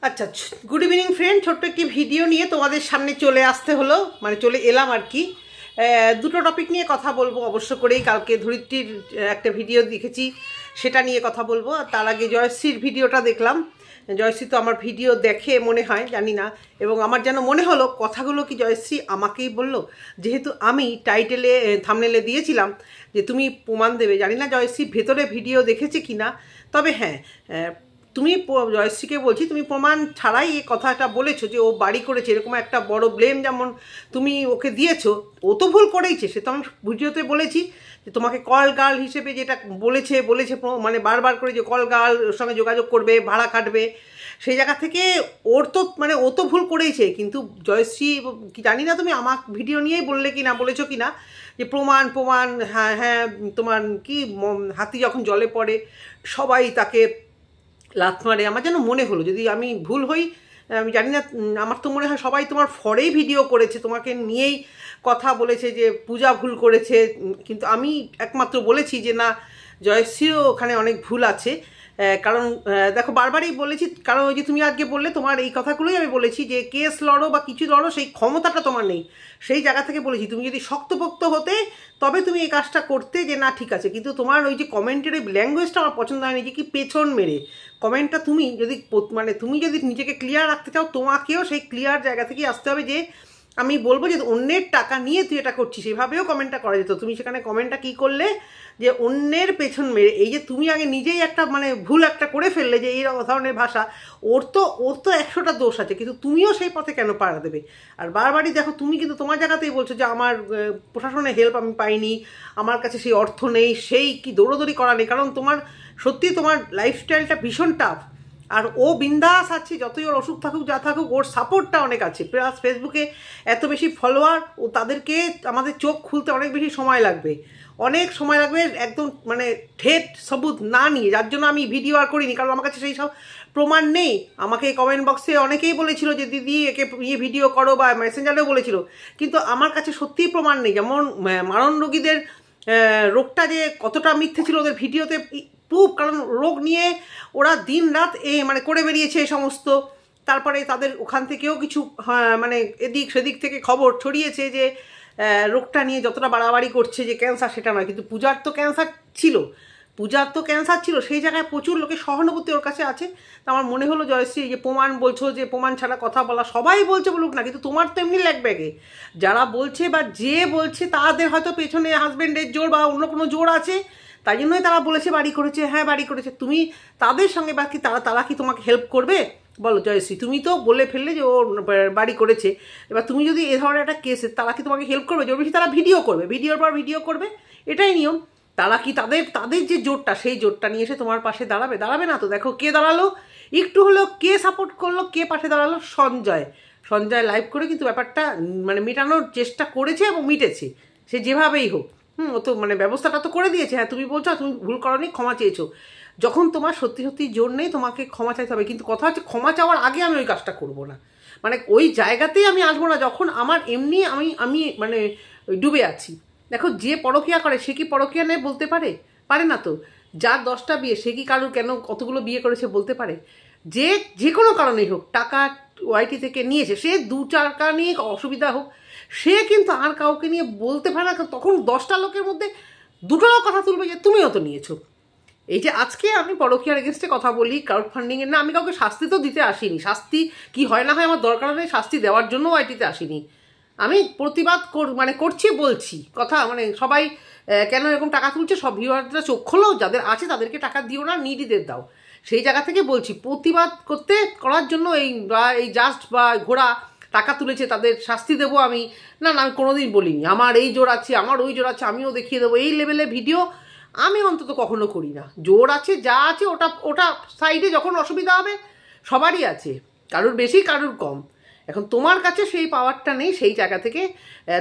আচ্ছা, good evening friend. ছোট্ট একটি ভিডিও নিয়ে তোমাদের সামনে চলে আসতে হলো, মানে চলে এলাম আর কি। দুটো টপিক নিয়ে কথা বলবো অবশ্য করেই। কালকে ধরিত্রীর একটা ভিডিও দেখেছি, সেটা নিয়ে কথা বলবো। আর তার আগে জয়শ্রীর ভিডিওটা দেখলাম। জয়শ্রী তো আমার ভিডিও দেখে মনে হয়, জানি না, এবং আমার যেন মনে হলো কথাগুলো কি জয়শ্রী আমাকেই বলল, যেহেতু আমি টাইটেলে থাম্বনেলে দিয়েছিলাম যে তুমি প্রমাণ দেবে। জানি না জয়শ্রী ভেতরে ভিডিও দেখেছে কিনা, তবে হ্যাঁ, তুমি জয়শ্রীকে বলছি, তুমি প্রমাণ ছাড়াই এই কথাটা বলেছো যে ও বাড়ি করেছে, এরকম একটা বড় ব্লেম যেমন তুমি ওকে দিয়েছো। ও তো ভুল করেইছে, সে তো আমি ভিডিওতে বলেছি যে তোমাকে কল গার্ল হিসেবে যেটা বলেছে মানে বারবার করে যে কল গার্ল, ওর সঙ্গে যোগাযোগ করবে, ভাড়া খাটবে, সেই জায়গা থেকে ওর তো মানে ও তো ভুল করেইছে। কিন্তু জয়শ্রী কি জানি না তুমি আমার ভিডিও নিয়েই বললে কি না, বলেছো কি না যে প্রমাণ প্রমাণ, হ্যাঁ হ্যাঁ, তোমার কি হাতি যখন জলে পড়ে সবাই তাকে লাথ মারে। আমার যেন মনে হলো, যদি আমি ভুল হই আমি জানি না, আমার তো মনে হয় সবাই তোমার ফরেই ভিডিও করেছে, তোমাকে নিয়েই কথা বলেছে যে পূজা ভুল করেছে। কিন্তু আমি একমাত্র বলেছি যে না, জয়শ্রীও ওখানে অনেক ভুল আছে। কারণ দেখো, বারবারই বলেছি, কারণ ওই যে তুমি আজকে বললে, তোমার এই কথাগুলোই আমি বলেছি যে কেস লড়ো বা কিছু লড়ো, সেই ক্ষমতাটা তোমার নেই। সেই জায়গা থেকে বলেছি তুমি যদি শক্তপোক্ত হতে তবে তুমি এই কাজটা করতে, যে না ঠিক আছে। কিন্তু তোমার ওই যে কমেন্টের ওই ল্যাঙ্গুয়েজটা আমার পছন্দ হয়নি, যে কি পেছন মেরে কমেন্টটা। তুমি যদি মানে তুমি যদি নিজেকে ক্লিয়ার রাখতে চাও, তোমাকেও সেই ক্লিয়ার জায়গা থেকেই আসতে হবে যে আমি বলবো যে অন্যের টাকা নিয়ে তুই এটা করছিস। সেভাবেও কমেন্টটা করা যেত। তুমি সেখানে কমেন্টটা কি করলে, যে অন্যের পেছন মেরে। এই যে তুমি আগে নিজেই একটা মানে ভুল একটা করে ফেললে, যে এই ধরনের ভাষা। ওর তো 100টা দোষ আছে, কিন্তু তুমিও সেই পথে কেন পাড়া দেবে? আর বারবারই দেখো, তুমি কিন্তু তোমার জায়গাতেই বলছো যে আমার প্রশাসনের হেল্প আমি পাইনি, আমার কাছে সেই অর্থ নেই, সেই কি দৌড়োদৌড়ি করা নেই। কারণ তোমার সত্যি তোমার লাইফস্টাইলটা ভীষণ টাফ। আর ও বিন্দাস আছে, যতই ওর অসুখ থাকুক যা থাকুক, ওর সাপোর্টটা অনেক আছে। প্লাস ফেসবুকে এত বেশি ফলোয়ার, ও তাদেরকে আমাদের চোখ খুলতে অনেক বেশি সময় লাগবে, অনেক সময় লাগবে, একদম মানে ঠেট সবুত না নিয়ে। যার জন্য আমি ভিডিও আর করিনি, কারণ আমার কাছে সেই সব প্রমাণ নেই। আমাকে কমেন্ট বক্সে অনেকেই বলেছিল যে দিদি একে নিয়ে ভিডিও করো, বা মেসেঞ্জারেও বলেছিল, কিন্তু আমার কাছে সত্যিই প্রমাণ নেই। যেমন মারণ রোগীদের রোগটা যে কতটা মিথ্যে ছিল ওদের ভিডিওতে প্রুফ, কারণ রোগ নিয়ে ওরা দিন রাত মানে করে বেরিয়েছে এই সমস্ত। তারপরে তাদের ওখান থেকেও কিছু মানে এদিক সেদিক থেকে খবর ছড়িয়েছে যে রোগটা নিয়ে যতটা বাড়াবাড়ি করছে যে ক্যান্সার, সেটা নয়। কিন্তু পূজার তো ক্যান্সার ছিল, সেই জায়গায় প্রচুর লোকের সহানুভূতি ওর কাছে আছে। তো আমার মনে হলো জয়শ্রী, যে প্রমাণ বলছো, যে প্রমাণ ছাড়া কথা বলা, সবাই বলছে বলুক না, কিন্তু তোমার তো এমনি ল্যাগ ব্যাগে যারা বলছে বা যে বলছে তাদের হয়তো পেছনে হাজব্যান্ডের জোর বা অন্য কোনো জোর আছে, তাই জন্যই তারা বলেছে বাড়ি করেছে। হ্যাঁ, বাড়ি করেছে। তুমি তাদের সঙ্গে বা কি তারা কি তোমাকে হেল্প করবে? বলো জয়শ্রী, তুমি তো বলে ফেললে যে ও বাড়ি করেছে। এবার তুমি যদি এ ধরনের একটা কেসে, তারা কি তোমাকে হেল্প করবে? জোর বেশি তারা ভিডিও করবে, ভিডিওর পর ভিডিও করবে, এটাই নিয়ম। তারা কি তাদের যে জোরটা, সেই জোরটা নিয়ে এসে তোমার পাশে দাঁড়াবে না তো। দেখো কে দাঁড়ালো, একটু হলেও কে সাপোর্ট করলো, কে পাশে দাঁড়ালো? সঞ্জয় লাইভ করে কিন্তু ব্যাপারটা মানে মেটানোর চেষ্টা করেছে এবং মিটেছে, সে যেভাবেই হোক। ও তো মানে ব্যবস্থাটা তো করে দিয়েছে। হ্যাঁ, তুমি বলছো তুমি ভুল করনি, ক্ষমা চেয়েছো। যখন তোমার সত্যি সত্যি জোর নেই, তোমাকে ক্ষমা চাইতে হবে। কিন্তু কথা হচ্ছে, ক্ষমা চাওয়ার আগে আমি ওই কাজটা করবো না, মানে ওই জায়গাতেই আমি আসবো না যখন আমার এমনি আমি মানে ডুবে আছি। দেখো, যে পরকীয়া করে সে কি পরকীয়া নেই বলতে পারে না তো। যার 10টা বিয়ে, সে কি কারোর কেন কতগুলো বিয়ে করেছে বলতে পারে? যে কোনো কারণেই হোক, টাকা ওয়াইটি থেকে নিয়েছে, সে 2-4 টাকা নিয়ে অসুবিধা হোক, সে কিন্তু আর কাউকে নিয়ে বলতে পারে না। তখন 10টা লোকের মধ্যে 2টো কথা তুলবে যে তুমিও তো নিয়েছো। এই যে আজকে আমি পরকীয়ার এগেনস্টে কথা বলি, ক্রাউড ফান্ডিংয়ের না, আমি কাউকে শাস্তি তো দিতে আসিনি। শাস্তি কি হয় না হয় আমার দরকার নেই, শাস্তি দেওয়ার জন্য ওয়াইটিতে আসিনি। আমি প্রতিবাদ করছি, বলছি কথা, মানে সবাই কেন এরকম টাকা তুলছে, সব ভিউয়াররা চোখ খোলো, যাদের আছে তাদেরকে টাকা দিও না, নিডিদের দাও। সেই জায়গা থেকে বলছি, প্রতিবাদ করার জন্য এই জাস্ট বা ঘোড়া টাকা তুলেছে তাদের শাস্তি দেবো আমি, না আমি কোনোদিন বলিনি আমার এই জোর আছে, আমার ওই জোর আছে, আমিও দেখিয়ে দেবো, এই লেভেলে ভিডিও আমি অন্তত কখনো করি না। জোর আছে, যা আছে ওটা সাইডে, যখন অসুবিধা হবে সবারই আছে, কারোর বেশি কারোর কম। এখন তোমার কাছে সেই পাওয়ারটা নেই, সেই জায়গা থেকে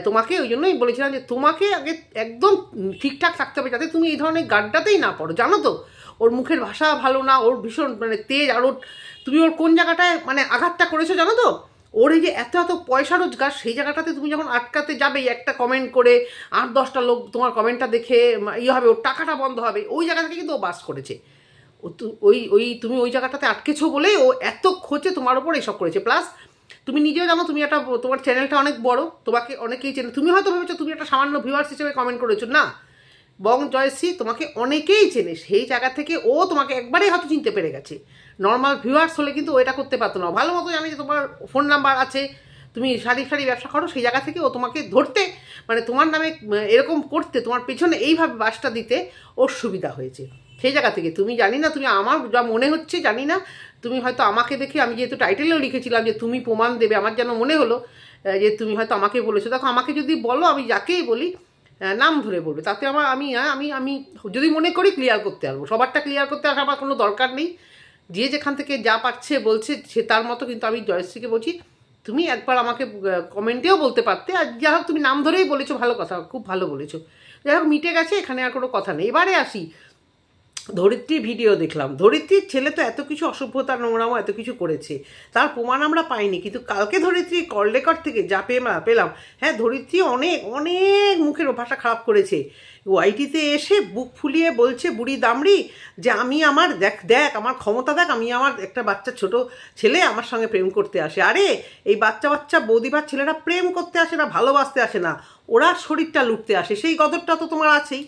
তোমাকে ওই জন্যই বলেছিলাম যে তোমাকে আগে একদম ঠিকঠাক থাকতে হবে, যাতে তুমি এই ধরনের গাড্ডাতেই না পড়ো। জানো তো, ওর মুখের ভাষা ভালো না, ওর ভীষণ মানে তেজ। আর তুমি ওর কোন জায়গাটায় মানে আঘাতটা করেছো জানো তো? ওর এই যে এত পয়সা রোজগার, সেই জায়গাটাতে তুমি যখন আটকাতে যাবে, একটা কমেন্ট করে 8-10টা লোক তোমার কমেন্টটা দেখে হবে, ওর টাকাটা বন্ধ হবে, ওই জায়গা থেকে কিন্তু ও বাস করেছে। ওই ওই তুমি ওই জায়গাটাতে আটকেছো বলেই ও এত খোঁজে তোমার ওপর এইসব করেছে। প্লাস তুমি নিজেও জানো তুমি একটা, তোমার চ্যানেলটা অনেক বড়, তোমাকে অনেকেই চেনে। তুমি হয়তো ভেবেছো তুমি একটা সামান্য ভিউয়ার্স হিসেবে কমেন্ট করেছো, না, বং জয়শ্রী তোমাকে অনেকেই চেনে। সেই জায়গা থেকে ও তোমাকে একবারেই হয়তো চিনতে পেরে গেছে। নর্মাল ভিউয়ার্স হলে কিন্তু ও এটা করতে পারতো না। ভালো মতো জানি যে তোমার ফোন নাম্বার আছে, তুমি শাড়ি ব্যবসা করো, সেই জায়গা থেকে ও তোমাকে ধরতে, মানে তোমার নামে এরকম করতে, তোমার পেছনে এইভাবে বাসটা দিতে ওর সুবিধা হয়েছে। সেই জায়গা থেকে তুমি জানি না, তুমি আমার যা মনে হচ্ছে জানি না, তুমি হয়তো আমাকে দেখে, আমি যেহেতু টাইটেলেও লিখেছিলাম যে তুমি প্রমাণ দেবে, আমার যেন মনে হলো যে তুমি হয়তো আমাকে বলেছো। দেখো, আমাকে যদি বলো, আমি যাকেই বলি নাম ধরে বলবে, তাতে আমার আমি আমি আমি যদি মনে করি ক্লিয়ার করতে আসবো। সবারটা ক্লিয়ার করতে আসা আমার কোনো দরকার নেই। যে যেখান থেকে যা পাচ্ছে বলছে সে তার মতো। কিন্তু আমি জয়শ্রীকে বলছি, তুমি একবার আমাকে কমেন্টেও বলতে পারতে। আর যা হোক, তুমি নাম ধরেই বলেছো, ভালো কথা, খুব ভালো বলেছো। যাই হোক, মিটে গেছে, এখানে আর কোনো কথা নেই। এবারে আসি, ধরিত্রীর ভিডিও দেখলাম। ধরিত্রীর ছেলে তো এত কিছু অসভ্যতা, নোংরামো এত কিছু করেছে, তার প্রমাণ আমরা পাইনি। কিন্তু কালকে ধরিত্রীর কল রেকর্ড থেকে যা পেলাম, হ্যাঁ, ধরিত্রী অনেক অনেক মুখের ভাষা খারাপ করেছে। ওয়াইটিতে এসে বুক ফুলিয়ে বলছে বুড়ি দামড়ি যে আমি আমার দেখ আমার ক্ষমতা দেখ, আমি আমার একটা বাচ্চা ছোট ছেলে আমার সঙ্গে প্রেম করতে আসে। আরে এই বাচ্চা বৌদিবার ছেলেরা প্রেম করতে আসে না, ভালোবাসতে আসে না, ওরা শরীরটা লুটতে আসে। সেই গদরটা তো তোমার আছেই,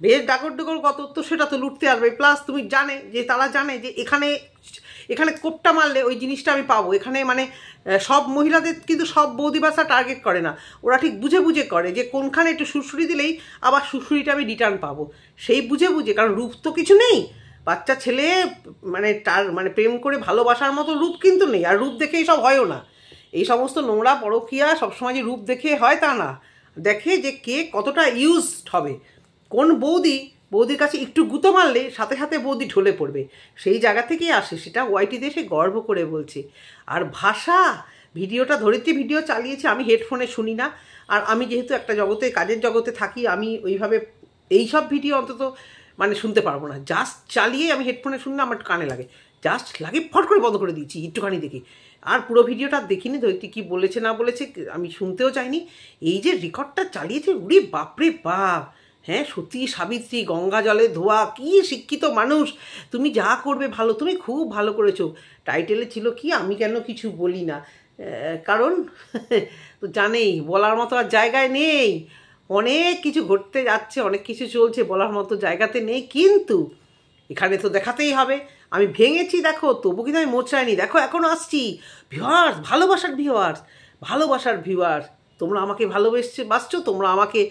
বেশ ডাগর গত, তো সেটা তো লুটতে আসবে। প্লাস তুমি জানে যে, তারা জানে যে এখানে কোপটা মারলে ওই জিনিসটা আমি পাবো। এখানে মানে সব মহিলাদের কিন্তু সব বৌদিবাসা টার্গেট করে না, ওরা ঠিক বুঝে করে যে কোনখানে একটু সুড়সুড়ি দিলেই আবার সুড়সুড়িটা আমি রিটার্ন পাবো। সেই বুঝে, কারণ রূপ তো কিছু নেই, বাচ্চা ছেলে মানে তার মানে প্রেম করে ভালোবাসার মতো রূপ কিন্তু নেই। আর রূপ দেখে এইসব হয়ও না, এই সমস্ত নোংরা পরকীয়া সবসময় যে রূপ দেখে হয় তা না, দেখে যে কে কতটা ইউজড হবে। কোন বৌদির কাছে একটু গুঁতো মারলে সাথে সাথে বৌদি ঢলে পড়বে, সেই জায়গা থেকেই আসে। সেটা ওয়াইটিতে এসে গর্ব করে বলছে। আর ভাষা, ভিডিওটা ধরিত্রী ভিডিও চালিয়েছে, আমি হেডফোনে শুনি না। আর আমি যেহেতু একটা জগতে, কাজের জগতে থাকি, আমি ওইভাবে এইসব ভিডিও অন্তত মানে শুনতে পারবো না। জাস্ট চালিয়ে আমি হেডফোনে শুনলে আমার কানে লাগে, জাস্ট লাগে, ফট করে বন্ধ করে দিচ্ছি একটুখানি দেখি। আর পুরো ভিডিওটা দেখিনি, ধরিত্রী কী বলেছে না বলেছে আমি শুনতেও চাইনি। এই যে রেকর্ডটা চালিয়েছে, উড়ি বাপরে বাপ! হ্যাঁ, সতী সাবিত্রী, গঙ্গা জলে ধোয়া, কি শিক্ষিত মানুষ! তুমি যা করবে ভালো, তুমি খুব ভালো করেছো। টাইটেলে ছিল কি আমি কেন কিছু বলি না, কারণ তো জানেই বলার মতো আর জায়গায় নেই। অনেক কিছু ঘটতে যাচ্ছে, অনেক কিছু চলছে, বলার মতো জায়গাতে নেই। কিন্তু এখানে তো দেখাতেই হবে। আমি ভেঙেছি দেখো, তবু কিন্তু আমি মোচড়াইনি। দেখো এখনও আসছি। ভিউয়ার্স, ভালোবাসার ভিউয়ার্স, তোমরা আমাকে বাসছো, তোমরা আমাকে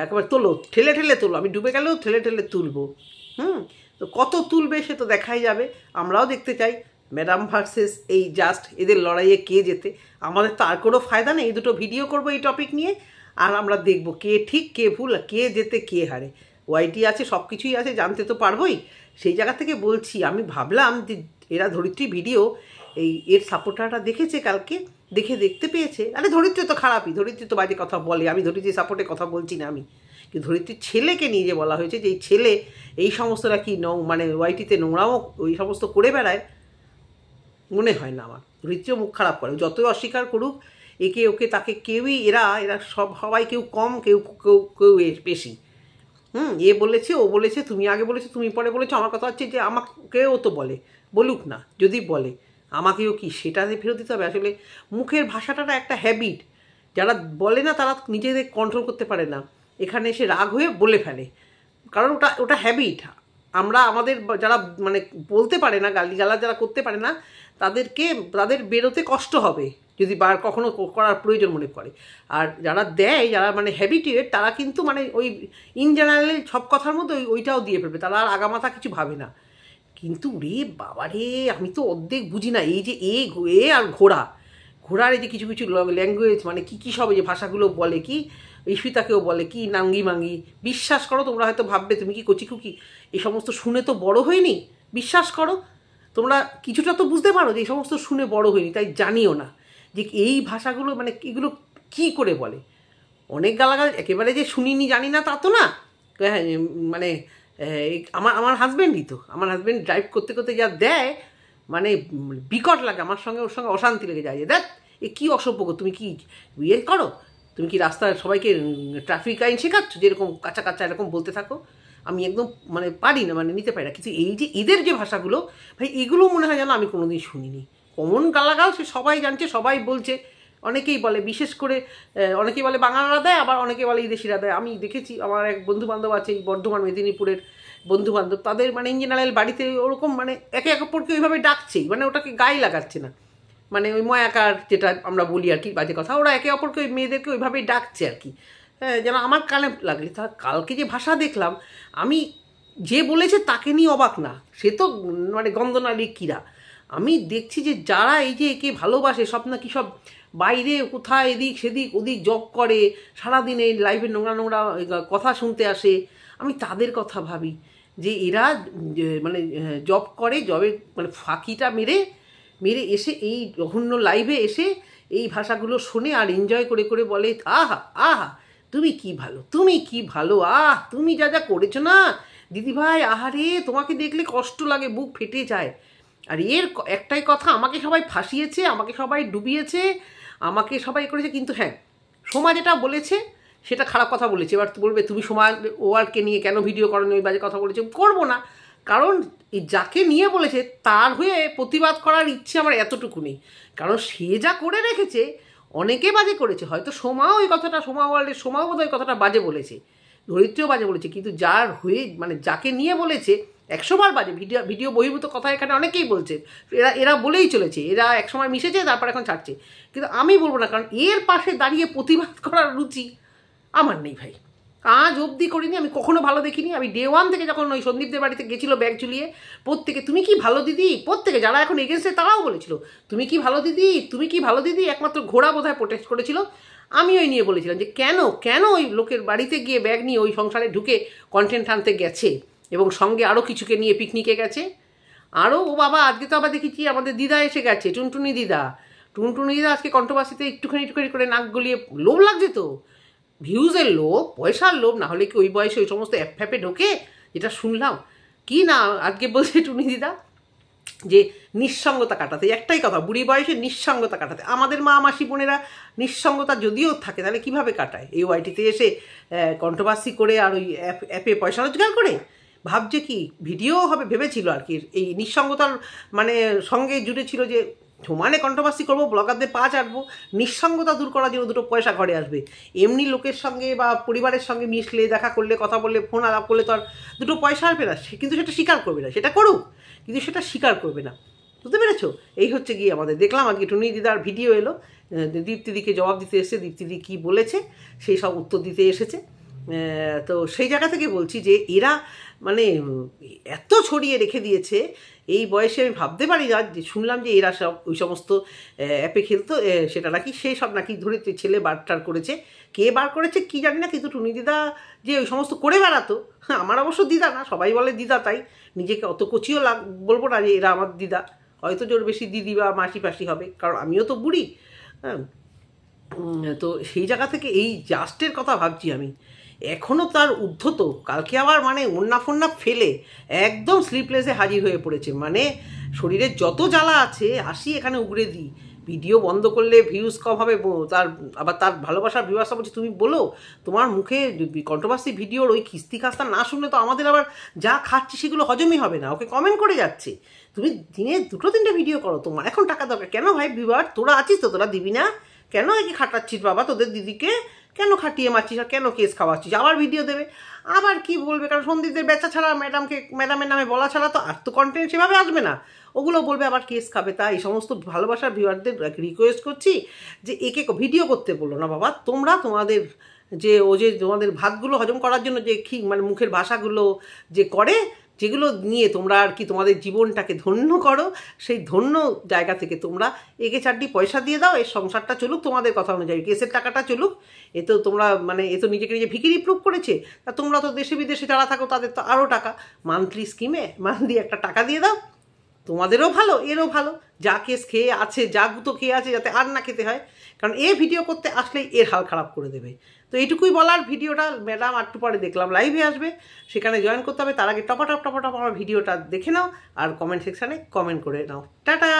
একেবারে তোলো, ঠেলে তোলো। আমি ডুবে গেলেও ঠেলে তুলবো। তো কত তুলবে সে তো দেখাই যাবে, আমরাও দেখতে চাই। ম্যাডাম ভার্সেস এই জাস্ট, এদের লড়াইয়ে কে যেতে। আমাদের তো আর কোনো ফায়দা নেই, এই দুটো ভিডিও করবো এই টপিক নিয়ে, আর আমরা দেখবো কে ঠিক কে ভুল, কে যেতে কে হারে। ওয়াইটি আছে, সব কিছুই আছে, জানতে তো পারবোই। সেই জায়গা থেকে বলছি, আমি ভাবলাম যে এরা ধরিত্রী ভিডিও এর সাপোর্টাররা দেখেছে, কালকে দেখতে পেয়েছে। আরে ধরিত্রী তো খারাপই, ধরিত্রী তো বাজে কথা বলে, আমি ধরিত্রী সাপোর্টে কথা বলছি না। আমি কিন্তু ধরিত্রীর ছেলেকে নিয়ে যে বলা হয়েছে যে এই ছেলে এই সমস্তটা কি মানে ওয়াইটিতে নোংরাও ওই সমস্ত করে বেড়ায়, মনে হয় না আমার। ধরিত্রীও মুখ খারাপ করে, যতই অস্বীকার করুক, একে ওকে তাকে কেউই, এরা সবাই কেউ কম, কেউ বেশি। এ বলেছে, ও বলেছে, তুমি আগে বলেছো, তুমি পরে বলেছো। আমার কথা হচ্ছে যে আমাকেও তো বলুক না, যদি বলে আমাকেও কি সেটা ফেরত দিতে হবে? আসলে মুখের ভাষাটা একটা হ্যাবিট, যারা বলে না তারা নিজেদের কন্ট্রোল করতে পারে না, এখানে এসে রাগ হয়ে বলে ফেলে, কারণ ওটা হ্যাবিট। আমরা আমাদের যারা মানে বলতে পারে না, গালিগালাজ যারা করতে পারে না, তাদের বেরোতে কষ্ট হবে যদি কখনো করার প্রয়োজন মনে করে। আর যারা দেয়, যারা মানে হ্যাবিটেড, তারা কিন্তু মানে ওই ইন জেনারেল সব কথার মধ্যে ওইটাও দিয়ে ফেলবে, তারা আর আগামাথা কিছু ভাবে না। কিন্তু রে বাবা রে, আমি তো অর্ধেক বুঝি না। এই যে এ আর ঘোড়ার এই যে কিছু ল্যাঙ্গুয়েজ, মানে কী সব এই যে ভাষাগুলো বলে, কি ঈশিতাকেও বলে কি নাঙ্গি মাঙ্গি। বিশ্বাস করো, তোমরা হয়তো ভাববে তুমি কি কচি খুকি, এই সমস্ত শুনে তো বড় হয়নি। বিশ্বাস করো, তোমরা কিছুটা তো বুঝতে পারো যে এই সমস্ত শুনে বড় হয়নি, তাই জানিও না যে এই ভাষাগুলো মানে এগুলো কী করে বলে। অনেক গালাগাল একেবারে যে শুনিনি জানি না তা তো না। হ্যাঁ, মানে আমার হাজব্যান্ডই তো, আমার হাজব্যান্ড ড্রাইভ করতে যা দেয়, মানে বিকট লাগে। ওর সঙ্গে অশান্তি লেগে যায় যে দেখ এ কী অসভ্য, তুমি কি ইয়ে করো, তুমি কি রাস্তায় সবাইকে ট্রাফিক আইন শেখাচ্ছ, যেরকম কাঁচা এরকম বলতে থাকো। আমি একদম মানে পারি না, মানে নিতে পারি না। কিন্তু এই যে এদের যে ভাষাগুলো ভাই, এগুলো মনে হয় যেন আমি কোনোদিন শুনিনি। কমন গালাগাল সে সবাই জানছে, সবাই বলছে, অনেকেই বলে, বিশেষ করে অনেকেই বলে বাঙালরা দেয়, আবার অনেকে বলে বিদেশিরা দেয়। আমি দেখেছি আমার এক বন্ধুবান্ধব আছে এই বর্ধমান মেদিনীপুরের বন্ধুবান্ধব, তাদের মানে ইন জেনারেল বাড়িতে ওরকম মানে একে অপরকে ওইভাবে ডাকছেই, মানে ওটাকে গায়ে লাগাচ্ছে না, মানে ওই ময়াকার যেটা আমরা বলি আর কি, বাজে কথা, ওরা একে অপরকে ওই মেয়েদেরকে ওইভাবেই ডাকছে আর কি। হ্যাঁ, যেন আমার কানে লাগলে। তা কালকে যে ভাষা দেখলাম আমি, যে বলেছে তাকে নিয়ে অবাক না, সে তো মানে গন্ধনালী কীরা। আমি দেখছি যে যারা এই যে একে ভালোবাসে, সব নাকি সব বাইরে কোথায় এদিক সেদিক ওদিক জব করে, সারাদিন এই লাইভে নোংরা নোংরা কথা শুনতে আসে, আমি তাদের কথা ভাবি যে এরা মানে জব করে, জবের মানে ফাঁকিটা মেরে মেরে এসে এই জঘন্য লাইভে এসে এই ভাষাগুলো শোনে আর এনজয় করে করে বলে আহা আহা তুমি কি ভালো, তুমি কি ভালো, তুমি যা যা করেছো না দিদিভাই, আহারে তোমাকে দেখলে কষ্ট লাগে, বুক ফেটে যায়। আর এর একটাই কথা, আমাকে সবাই ফাঁসিয়েছে, আমাকে সবাই ডুবিয়েছে, আমাকে সবাই করেছে, কিন্তু হ্যাঁ সোমা যেটা বলেছে সেটা খারাপ কথা বলেছে। এবার বলবে তুমি সোমা ওয়ার্ডকে নিয়ে কেন ভিডিও করোনি, ওই বাজে কথা বলেছে। করবো না, কারণ এই যাকে নিয়ে বলেছে তার হয়ে প্রতিবাদ করার ইচ্ছে আমার এতটুকু নেই, কারণ সে যা করে রেখেছে অনেকে বাজে করেছে, হয়তো সোমাও ওই কথাটা, সোমা ওয়ার্ল্ডের সোমাও বোধ ওই কথাটা বাজে বলেছে, ধরিত্রীও বাজে বলেছে, কিন্তু যার হয়ে মানে যাকে নিয়ে বলেছে 100বার বাজে ভিডিও বহির্ভূত কথা এখানে অনেকেই বলছে, এরা বলেই চলেছে, এরা একসময় মিশেছে তারপর এখন ছাড়ছে, কিন্তু আমি বলবো না, কারণ এর পাশে দাঁড়িয়ে প্রতিবাদ করার রুচি আমার নেই ভাই, আজ অবধি করিনি, আমি কখনো ভালো দেখিনি। আমি ডে 1 থেকে যখন ওই সন্দীপদের বাড়িতে গেছিলো ব্যাগ ঝুলিয়ে, প্রত্যেকে তুমি কি ভালো দিদি, প্রত্যেকে যারা এখন এগেন্সে তারাও বলেছিল তুমি কি ভালো দিদি, তুমি কি ভালো দিদি, একমাত্র ঘোড়া বোধহয় প্রোটেস্ট করেছিল। আমি ওই নিয়ে বলেছিলাম যে কেন কেন ওই লোকের বাড়িতে গিয়ে ব্যাগ নিয়ে ওই সংসারে ঢুকে কন্টেন্ট আনতে গেছে, এবং সঙ্গে আরও কিছুকে নিয়ে পিকনিকে গেছে। আরও ও বাবা, আজকে তো আবার দেখেছি আমাদের দিদা এসে গেছে, টুনটুনি দিদা আজকে কন্ট্রোভার্সিতে একটুখানি করে নাক গলিয়ে, লোভ লাগছে তো, ভিউজের লোভ, পয়সার লোভ, না হলে কি ওই বয়সে ওই সমস্ত অ্যাপে ঢোকে, যেটা শুনলাম কি না আজকে বলছে টুনি দিদা যে নিঃসঙ্গতা কাটাতে, একটাই কথা, বুড়ি বয়সে নিঃসঙ্গতা কাটাতে। আমাদের মা মাসি বোনেরা নিঃসঙ্গতা যদিও থাকে তাহলে কিভাবে কাটায়, এই ওয়াইটিতে এসে কন্ট্রোভার্সি করে আর ওই অ্যাপে পয়সা রোজগার করে, ভাবছে কি ভিডিও হবে ভেবেছিল আর কি, এই নিঃসঙ্গতার মানে সঙ্গে জুড়ে ছিল যে সমানে কন্ট্রোভার্সি করবো, ব্লগারদের পা চাটবো, নিঃসঙ্গতা দূর করার জন্য দুটো পয়সা ঘরে আসবে। এমনি লোকের সঙ্গে বা পরিবারের সঙ্গে মিশলে, দেখা করলে, কথা বললে, ফোন আলাপ করলে তো আর দুটো পয়সা আসবে না, কিন্তু সেটা স্বীকার করবে না, সেটা করুক কিন্তু সেটা স্বীকার করবে না, বুঝতে পেরেছো? এই হচ্ছে গিয়ে আমাদের। দেখলাম আজকে টুনি দিদার ভিডিও এলো, দীপ্তিদিকে জবাব দিতে এসেছে, দীপ্তিদি কী বলেছে সেই সব উত্তর দিতে এসেছে। তো সেই জায়গা থেকে বলছি যে এরা মানে এত ছড়িয়ে রেখে দিয়েছে, এই বয়সে আমি ভাবতে পারি না, যে শুনলাম যে এরা সব ওই সমস্ত অ্যাপে খেলতো, সেটা নাকি সেই সব নাকি ধরিত্রী ছেলে বারটার করেছে, কে বার করেছে কি জানি না, কিন্তু টুনি দিদা যে ওই সমস্ত করে বেড়াতো, আমার অবশ্য দিদা না, সবাই বলে দিদা, তাই নিজেকে অত কচিও বলবো না যে এরা আমার দিদা, হয়তো জোর বেশি দিদি বা মাসি পাশি হবে, কারণ আমিও তো বুড়ি। হ্যাঁ, তো সেই জায়গা থেকে এই জাস্টের কথা ভাবছি আমি, এখনও তার উদ্ধত, কালকে আবার মানে ওন্না ফন্না ফেলে একদম স্লিপলেসে হাজির হয়ে পড়েছে, মানে শরীরের যত জ্বালা আছে আসি এখানে উগড়ে দিই, ভিডিও বন্ধ করলে ভিউজ কম হবে, তার আবার তার ভালোবাসার ভিউয়ার্সরা বলছে তুমি বলো, তোমার মুখে কন্ট্রোভার্সি ভিডিওর ওই খিস্তি খাস্তা না শুনলে তো আমাদের আবার যা খাচ্ছি সেগুলো হজমই হবে না, ওকে কমেন্ট করে যাচ্ছে তুমি দিনে 2-3টে ভিডিও করো, তোমার এখন টাকা দরকার, কেন ভাই ভিউয়ার তোরা আছিস তো, তোরা দিবি না কেন, একে খাটাচ্ছিস বাবা, তোদের দিদিকে কেন খাটিয়ে মারছিস আর কেন কেস খাওয়াচ্ছিস, আবার ভিডিও দেবে, আবার কি বলবে, কারণ সন্দীপদের বেচা ছাড়া, ম্যাডামের নামে বলা ছাড়া তো আর তো কন্টেন্ট সেভাবে আসবে না, ওগুলো বলবে আবার কেস খাবে। তাই এই সমস্ত ভালোবাসার ভিউয়ারদের রিকোয়েস্ট করছি যে একে ভিডিও করতে বললো না বাবা, তোমরা তোমাদের যে তোমাদের ভাতগুলো হজম করার জন্য যে মানে মুখের ভাষাগুলো যে করে, যেগুলো নিয়ে তোমরা আর কি তোমাদের জীবনটাকে ধন্য করো, সেই ধন্য জায়গা থেকে তোমরা একে 4টি পয়সা দিয়ে দাও, এর সংসারটা চলুক তোমাদের কথা অনুযায়ী, কেসের টাকাটা চলুক, এ তো তোমরা মানে এ তো নিজেকে নিজে ভিখিরি প্রুভ করেছে, তা তোমরা তো দেশে বিদেশে যারা থাকো তাদের তো আরও টাকা, মান্থলি স্কিমে মান্থলি একটা টাকা দিয়ে দাও, তোমাদেরও ভালো এরও ভালো, যা কেস খেয়ে আছে, যা গুঁতো খেয়ে আছে যাতে আর না খেতে হয়, কারণ এ ভিডিও করতে আসলেই এর হাল খারাপ করে দেবে। তো এইটুকুই বলার, ভিডিওটা ম্যাডাম একটু পরে দেখলাম লাইভে আসবে, সেখানে জয়েন করতে হবে, তার আগে টপাটপ আমার ভিডিওটা দেখে নাও আর কমেন্ট সেকশানে কমেন্ট করে নাও। টাটা।